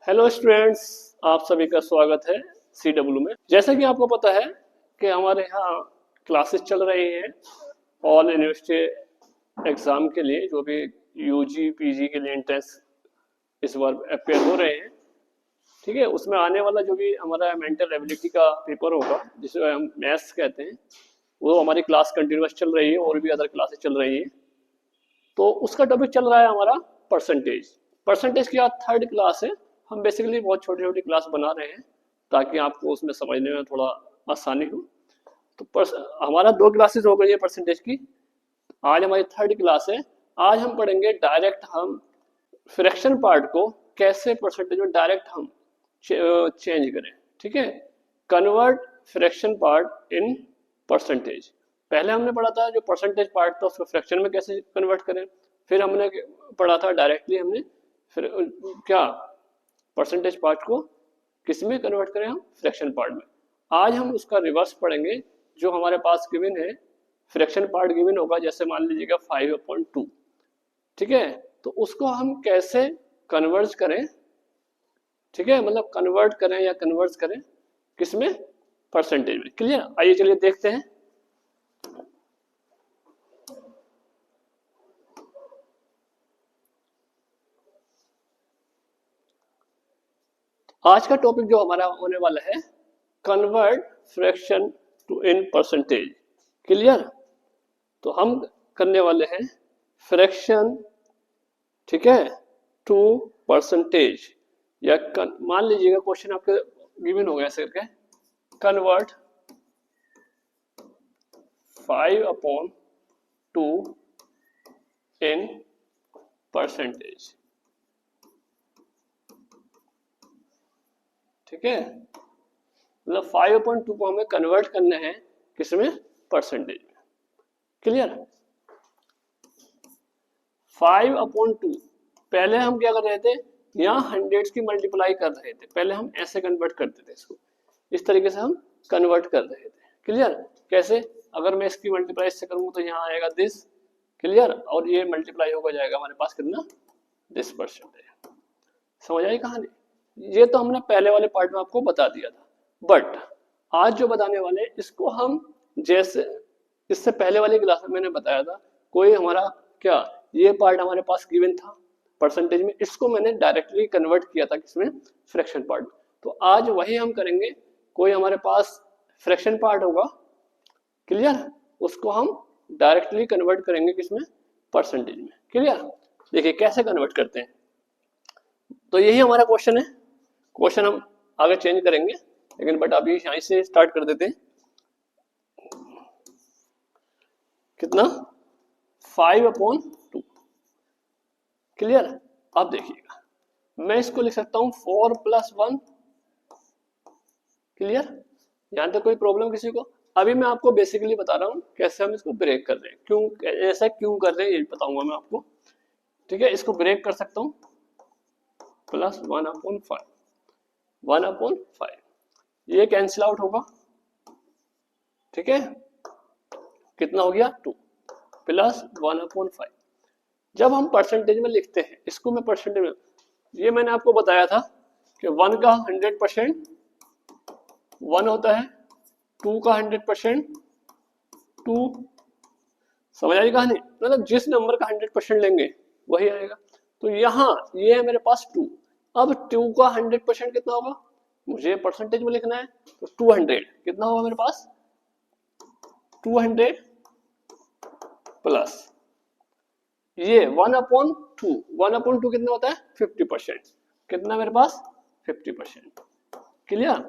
Hello students, आप सभी का स्वागत है CW में। जैसा कि आपको पता है कि हमारे यहाँ क्लासेस चल रही हैं ऑल यूनिवर्सिटी एग्ज़ाम के लिए, जो भी यूजी पीजी के लिए एंट्रेंस इस बार अपेयर हो रहे हैं। ठीक है, उसमें आने वाला जो भी हमारा मेंटल एबिलिटी का पेपर होगा, जिसे हम मैथ्स कहते हैं, वो हमारी क्लास कंटिन्यूस चल रही है और भी अदर क्लासेस चल रही हैं। तो उसका टॉपिक चल रहा है हमारा परसेंटेज। परसेंटेज की आज थर्ड क्लास है। हम बेसिकली बहुत छोटी छोटी क्लास बना रहे हैं ताकि आपको उसमें समझने में थोड़ा आसानी हो। तो हमारा दो क्लासेस हो गई है परसेंटेज की। आज हमारी थर्ड क्लास है। आज हम पढ़ेंगे डायरेक्ट हम फ्रैक्शन पार्ट को कैसे परसेंटेज में डायरेक्ट हम चेंज करें। ठीक है, convert fraction part in percentage. पहले हमने पढ़ा था जो परसेंटेज पार्ट था उसको फ्रैक्शन में कैसे कन्वर्ट करें। फिर हमने पढ़ा था डायरेक्टली हमने फिर क्या परसेंटेज पार्ट को किस में कन्वर्ट करें, हम फ्रैक्शन पार्ट में। आज हम उसका रिवर्स पढ़ेंगे। जो हमारे पास गिवन है फ्रैक्शन पार्ट गिवन होगा, जैसे मान लीजिएगा 5/2। ठीक है, तो उसको हम कैसे कन्वर्ट करें। ठीक है, मतलब कन्वर्ट करें या कन्वर्ट करें किस में, परसेंटेज में। क्लियर, आइए चलिए देखते हैं। आज का टॉपिक जो हमारा होने वाला है convert fraction to in percentage. Clear, तो हम करने वाले हैं फ्रैक्शन, ठीक है, टू परसेंटेज। या मान लीजिएगा क्वेश्चन आपके गिवन हो गया ऐसे करके, कन्वर्ट 5/2 इन परसेंटेज। ठीक है, मतलब 5/2 को हमें कन्वर्ट करना है किसमें, परसेंटेज में। क्लियर, 5/2 पहले हम क्या कर रहे थे, यहाँ हंड्रेड्स की मल्टीप्लाई कर रहे थे। पहले हम ऐसे कन्वर्ट करते थे इसको, इस तरीके से हम कन्वर्ट कर रहे थे। क्लियर, कैसे, अगर मैं इसकी मल्टीप्लाई इससे करूंगा तो यहाँ आएगा दिस। क्लियर, और ये मल्टीप्लाई होकर जाएगा हमारे पास कितना, दिस परसेंटेज। समझ आई कहानी। ये तो हमने पहले वाले पार्ट में आपको बता दिया था, बट आज जो बताने वाले इसको हम जैसे इससे पहले वाली क्लास में मैंने बताया था, कोई हमारा क्या ये पार्ट हमारे पास गिवन था परसेंटेज में, इसको मैंने डायरेक्टली कन्वर्ट किया था किसमें, फ्रैक्शन पार्ट। तो आज वही हम करेंगे। कोई हमारे पास फ्रैक्शन पार्ट होगा, क्लियर, उसको हम डायरेक्टली कन्वर्ट करेंगे किसमें, परसेंटेज में। क्लियर, देखिए कैसे कन्वर्ट करते हैं। तो यही हमारा क्वेश्चन है। क्वेश्चन हम आगे चेंज करेंगे, लेकिन बट अभी यहीं से स्टार्ट कर देते हैं। कितना, 5/2। क्लियर, अब देखिएगा मैं इसको लिख सकता हूं 4+1। क्लियर, यहां तक कोई प्रॉब्लम किसी को। अभी मैं आपको बेसिकली बता रहा हूं कैसे हम इसको ब्रेक कर रहे हैं, क्यों ऐसा क्यों कर रहे हैं ये बताऊंगा मैं आपको। ठीक है, इसको ब्रेक कर सकता हूं, +1/5, 1/5 ये कैंसिल आउट होगा। ठीक है, कितना हो गया, 2 +1/5। जब हम परसेंटेज में लिखते हैं इसको, मैं परसेंटेज में, ये मैंने आपको बताया था कि 1 का 100% 1 होता है, 2 का 100% 2। समझ आई कहानी, मतलब जिस नंबर का 100% लेंगे वही आएगा। तो यहाँ ये है मेरे पास 2। अब 2 का 100% कितना होगा, मुझे परसेंटेज में लिखना है, तो 200 कितना होगा मेरे पास, 200 प्लस ये 1/2। 1/2 कितना होता है, 50%। कितना मेरे पास, 50%। क्लियर,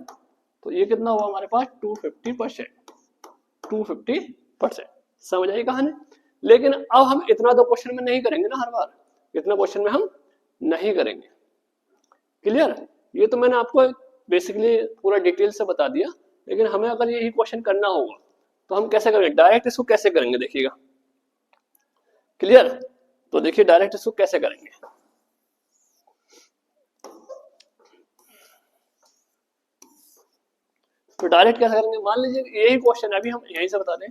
तो ये कितना हुआ हमारे पास, 250%। 250%। समझ आई कहानी। लेकिन अब हम इतना तो क्वेश्चन में नहीं करेंगे ना, हर बार इतना क्वेश्चन में हम नहीं करेंगे। क्लियर, ये तो मैंने आपको बेसिकली पूरा डिटेल से बता दिया। लेकिन हमें अगर यही क्वेश्चन करना होगा तो हम कैसे करेंगे, डायरेक्ट इसको कैसे करेंगे, देखिएगा। क्लियर, तो देखिए डायरेक्ट इसको कैसे करेंगे। तो डायरेक्ट कैसे करेंगे, मान लीजिए यही क्वेश्चन है, अभी हम यहीं से बता दें,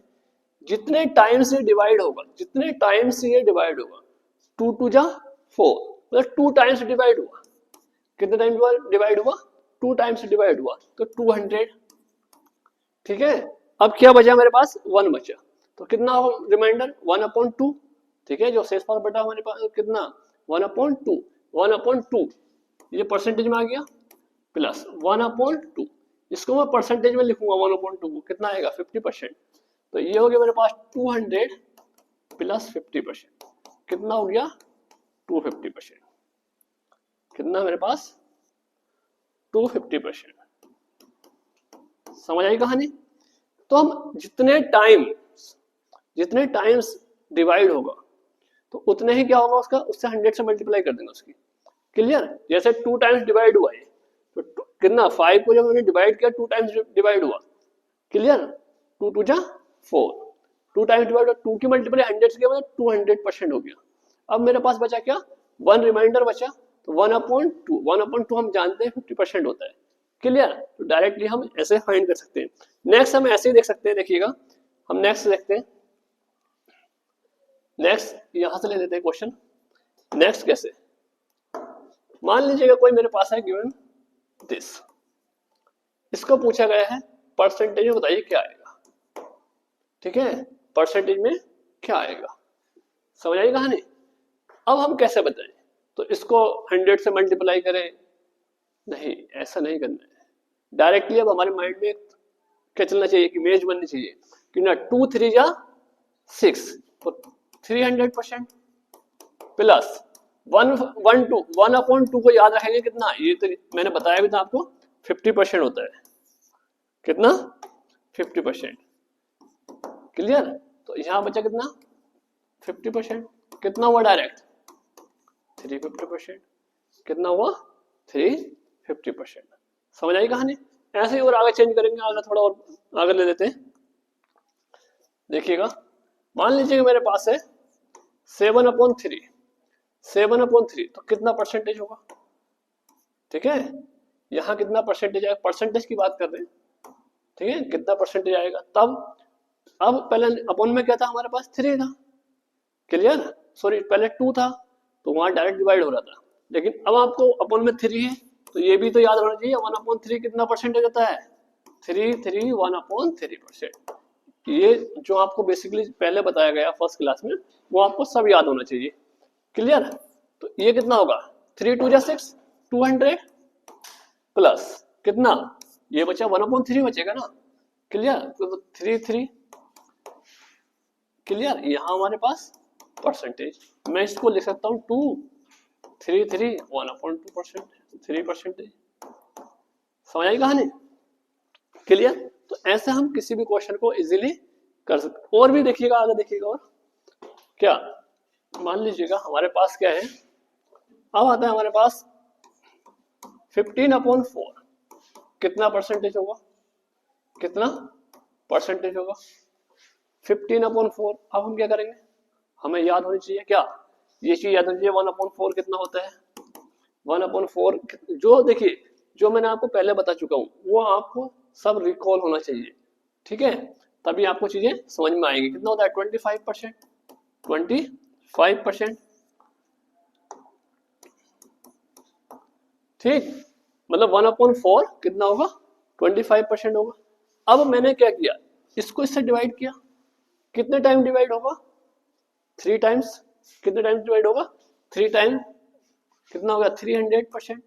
जितने टाइम से डिवाइड होगा, जितने टाइम से ये डिवाइड होगा, 2 2 जा 4, मतलब 2 टाइम्स डिवाइड हुआ। कितने टाइम डिवाइड हुआ, 2 टाइम्स डिवाइड हुआ, तो 200। ठीक है, अब क्या बचा मेरे पास, 1 बचा, तो कितना होगा रिमाइंडर, 1/2। ठीक है, जो शेष पास बटा हमारे पास कितना, 1/2, 1/2 ये परसेंटेज में आ गया, प्लस 1/2, इसको मैं परसेंटेज में लिखूंगा 1/2 को, कितना आएगा 50%। तो ये हो गया मेरे पास 200 प्लस 50%, कितना हो गया 250%। कितना मेरे पास 250%। समझ आई कहानी। तो हम जितने टाइम्स डिवाइड होगा तो उतने ही क्या होगा उसका, उससे 100 से मल्टीप्लाई कर देंगे उसकी। क्लियर, जैसे 2 टाइम्स डिवाइड हुआ है तो कितना 5 को जब मैंने डिवाइड किया 2 टाइम्स डिवाइड हुआ। क्लियर, 2 2 जा 4, 2 टाइम्स डिवाइड हुआ, 2 की मल्टीप्लाई 100 से किया मतलब 200% हो गया। अब मेरे पास बचा क्या, 1 रिमाइंडर बचा, तो 1/2 हम जानते हैं 50% होता है। क्लियर, तो डायरेक्टली हम ऐसे फाइंड कर सकते हैं। नेक्स्ट हम ऐसे ही देख सकते हैं, देखिएगा हम नेक्स्ट देखते हैं। नेक्स्ट यहां से ले लेते हैं क्वेश्चन। नेक्स्ट कैसे, मान लीजिएगा कोई मेरे पास है गिवन दिस, इसको पूछा गया है परसेंटेज में बताइए क्या आएगा। ठीक है, परसेंटेज में क्या आएगा, समझ आई कहानी। अब हम कैसे बताएं, तो इसको 100 से मल्टीप्लाई करें, नहीं ऐसा नहीं करना है, डायरेक्टली अब हमारे माइंड में क्या चलना चाहिए, कि इमेज बननी चाहिए कि ना 2 3 जा 6, तो 300% प्लस 1/2 को याद रखेंगे कितना, ये तो मैंने बताया भी था आपको 50% होता है, कितना 50%। क्लियर, तो यहां बचा कितना 50%, कितना हुआ डायरेक्ट 350%, कितना हुआ 350%। समझ आई कहानी। ऐसे ही और आगे चेंज करेंगे, आगे थोड़ा और आगे ले लेते हैं। देखिएगा मान लीजिए मेरे पास है 7/3, 7/3 तो कितना परसेंटेज होगा। ठीक है, यहां कितना परसेंटेज आएगा, परसेंटेज की बात कर रहे हैं। ठीक है, कितना परसेंटेज आएगा तब, अब पहले अपॉन में क्या था हमारे पास 3 था। क्लियर, सॉरी पहले 2 था तो वहां डायरेक्ट डिवाइड हो रहा था, लेकिन अब आपको अपॉन में 3 है तो ये भी तो याद होना चाहिए 1/3 कितना परसेंटेज होता है, 1/3%। ये जो आपको बेसिकली पहले बताया गया फर्स्ट क्लास में वो आपको सब याद होना चाहिए। क्लियर, तो ये कितना होगा 3 2 जा 6, 200 प्लस कितना, ये बचा 1/3 बचेगा ना। क्लियर, तो 3 क्लियर, यहां हमारे पास परसेंटेज, मैं इसको लिख सकता हूं 2 3 3 1/2%, 3%। समझ आई कहानी। क्लियर, तो ऐसे हम किसी भी क्वेश्चन को इजीली कर सकते। और भी देखिएगा, आगे देखिएगा, और क्या मान लीजिएगा हमारे पास क्या है, अब आता है हमारे पास 15/4 कितना परसेंटेज होगा, कितना परसेंटेज होगा 15/4। अब हम क्या करेंगे, हमें याद होनी चाहिए क्या, ये चीज याद होनी चाहिए 1/4 कितना होता है। 1/4 जो देखिए जो मैंने आपको पहले बता चुका हूं वो आपको सब रिकॉल होना चाहिए। ठीक है, तभी आपको चीजें समझ में आएंगी। कितना होता है 25%, 25%। ठीक, मतलब 1/4 कितना होगा 25% होगा। अब मैंने क्या किया, इसको इससे डिवाइड किया, कितने टाइम डिवाइड होगा 3 टाइम्स, कितने टाइम्स डिवाइड होगा 3 टाइम, कितना होगा 300%।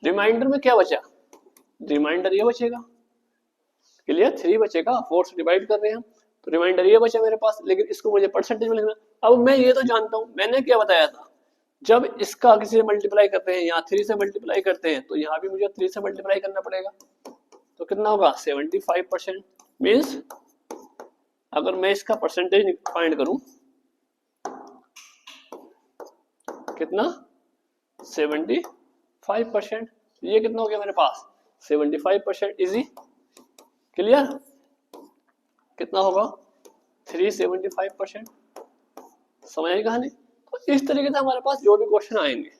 रिमाइंडर में क्या बचा, रिमाइंडर ये बचेगा। क्लियर, 3 बचेगा, 4 से डिवाइड कर रहे हैं हम तो रिमाइंडर ये बचा मेरे पास, लेकिन इसको मुझे परसेंटेज में लिखना। अब मैं ये तो जानता हूं, मैंने क्या बताया था, जब इसका किसी से मल्टीप्लाई करते हैं यहाँ 3 से मल्टीप्लाई करते हैं तो यहाँ भी मुझे 3 से मल्टीप्लाई करना पड़ेगा, तो कितना होगा 75%। मीन्स अगर मैं इसका परसेंटेज फाइंड करूं कितना 75%, ये कितना हो गया मेरे पास 75% इजी। क्लियर, कितना होगा 375%। समझ आई कहानी। तो इस तरीके से हमारे पास जो भी क्वेश्चन आएंगे